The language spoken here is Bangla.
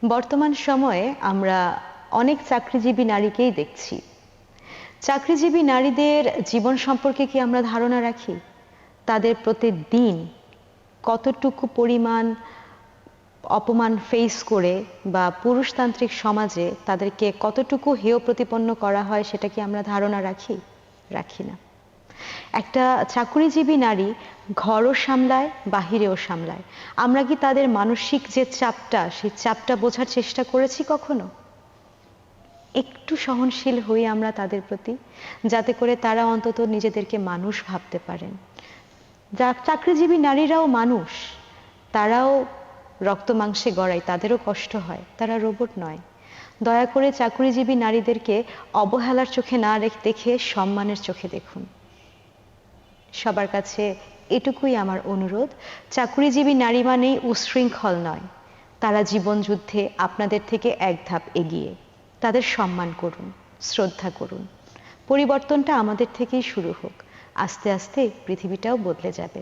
বর্তমান সময়ে আমরা অনেক চাকরিজীবী নারীকেই দেখছি। চাকরিজীবী নারীদের জীবন সম্পর্কে কি আমরা ধারণা রাখি? তাদের প্রতিদিন কতটুকু পরিমাণ অপমান ফেস করে বা পুরুষতান্ত্রিক সমাজে তাদেরকে কতটুকু হেয় প্রতিপন্ন করা হয় সেটা কি আমরা ধারণা রাখি? রাখি না। একটা চাকুরিজীবী নারী ঘরও সামলায়, বাহিরেও সামলায়। আমরা কি তাদের মানসিক যে চাপটা, সেই চাপটা বোঝার চেষ্টা করেছি কখনো? একটু সহনশীল হই আমরা তাদের প্রতি, যাতে করে তারা অন্তত নিজেদেরকে মানুষ ভাবতে পারেন। চাকরিজীবী নারীরাও মানুষ, তারাও রক্ত মাংসে গড়ায়, তাদেরও কষ্ট হয়, তারা রোবট নয়। দয়া করে চাকরিজীবী নারীদেরকে অবহেলার চোখে না দেখে সম্মানের চোখে দেখুন। সবার কাছে এটুকুই আমার অনুরোধ, চাকরিজীবী নারী মানেই উচ্ছৃঙ্খল নয়, তারা জীবন যুদ্ধে আপনাদের থেকে এক ধাপ এগিয়ে। তাদের সম্মান করুন, শ্রদ্ধা করুন। পরিবর্তনটা আমাদের থেকেই শুরু হোক, আস্তে আস্তে পৃথিবীটাও বদলে যাবে।